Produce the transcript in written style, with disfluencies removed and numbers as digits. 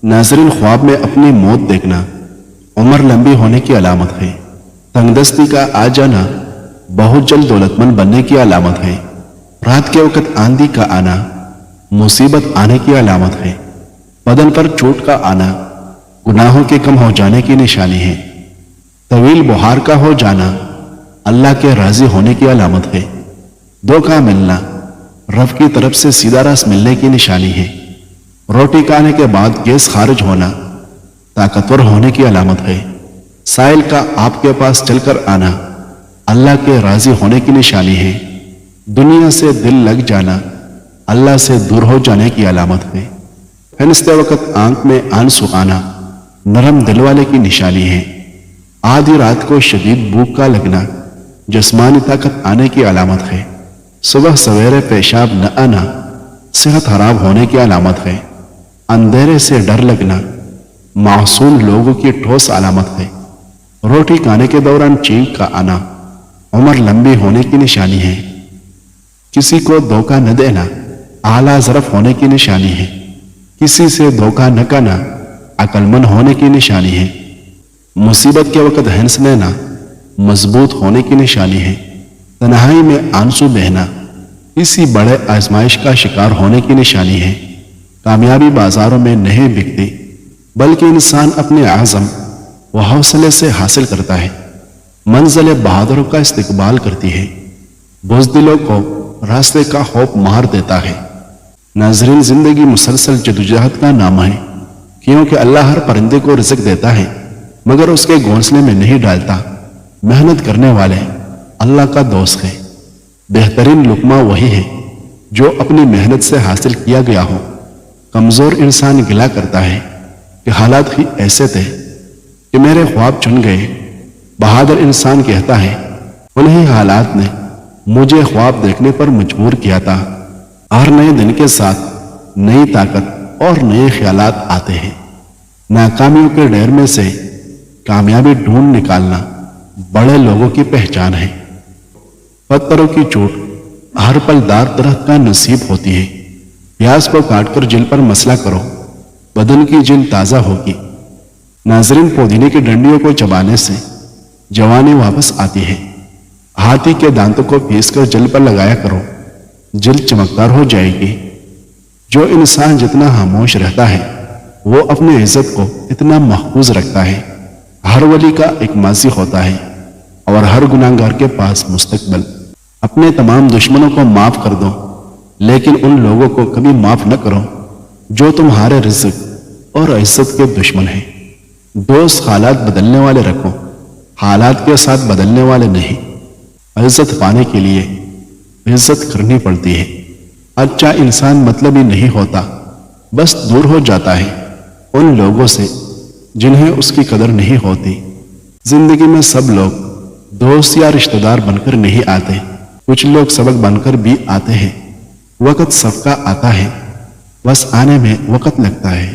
नाज़रीन, ख्वाब में अपनी मौत देखना उम्र लंबी होने की अलामत है। तंगदस्ती का आ जाना बहुत जल्द दौलतमंद बनने की अलामत है। रात के वक्त आंधी का आना मुसीबत आने की अलामत है। बदन पर चोट का आना गुनाहों के कम हो जाने की निशानी है। तवील बुहार का हो जाना अल्लाह के राजी होने की अलामत है। धोखा मिलना रब की तरफ से सीधा रास्ता मिलने की निशानी है। रोटी खाने के बाद गैस खारिज होना ताकतवर होने की अलामत है। साइल का आपके पास चलकर आना अल्लाह के राजी होने की निशानी है। दुनिया से दिल लग जाना अल्लाह से दूर हो जाने की अलामत है। फैंसते वक्त आंख में आंसू आना नरम दिल वाले की निशानी है। आधी रात को शदीद भूख का लगना जिस्मानी ताकत आने की अलामत है। सुबह सवेरे पेशाब न आना सेहत खराब होने की अलामत है। अंधेरे से डर लगना मासूम लोगों की ठोस अलामत है। रोटी खाने के दौरान चीख का आना उम्र लंबी होने की निशानी है। किसी को धोखा न देना आला ज़रफ होने की निशानी है। किसी से धोखा न करना अक्लमंद होने की निशानी है। मुसीबत के वक्त हंस लेना मजबूत होने की निशानी है। तन्हाई में आंसू बहना किसी बड़े आजमाइश का शिकार होने की निशानी है। कामयाबी बाजारों में नहीं बिकती बल्कि इंसान अपने आज़म व हौसले से हासिल करता है। मंजिल बहादुरों का इस्तकबाल करती है। बुज़दिलों को रास्ते का खौफ मार देता है। नाज़रीन, जिंदगी मुसलसल जदोजहद का नाम है, क्योंकि अल्लाह हर परिंदे को रिज़्क देता है मगर उसके घोंसले में नहीं डालता। मेहनत करने वाले अल्लाह का दोस्त है। बेहतरीन लुक्मा वही है जो अपनी मेहनत से हासिल किया गया हो। कमजोर इंसान गिला करता है कि हालात ही ऐसे थे कि मेरे ख्वाब चुन गए। बहादुर इंसान कहता है उन्हीं हालात ने मुझे ख्वाब देखने पर मजबूर किया था। हर नए दिन के साथ नई ताकत और नए ख्यालात आते हैं। नाकामियों के ढेर में से कामयाबी ढूंढ निकालना बड़े लोगों की पहचान है। पत्थरों की चोट हर पल दार दरख्त का नसीब होती है। प्याज को काटकर जिल पर मसला करो, बदन की जिल ताजा होगी। नाज़रीन, पुदीने की डंडियों को चबाने से जवानी वापस आती है। हाथी के दांतों को पीसकर जिल पर लगाया करो, जिल चमकदार हो जाएगी। जो इंसान जितना खामोश रहता है वो अपनी इज्जत को इतना महफूज रखता है। हर वली का एक माजी होता है और हर गुनाहगार के पास मुस्तकबिल। अपने तमाम दुश्मनों को माफ कर दो, लेकिन उन लोगों को कभी माफ न करो जो तुम्हारे रिज़्क और इज्जत के दुश्मन हैं। दोस्त हालात बदलने वाले रखो, हालात के साथ बदलने वाले नहीं। इज्जत पाने के लिए इज्जत करनी पड़ती है। अच्छा इंसान मतलबी नहीं होता, बस दूर हो जाता है उन लोगों से जिन्हें उसकी कदर नहीं होती। जिंदगी में सब लोग दोस्त या रिश्तेदार बनकर नहीं आते, कुछ लोग सबक बनकर भी आते हैं। वक्त सबका आता है, बस आने में वक्त लगता है।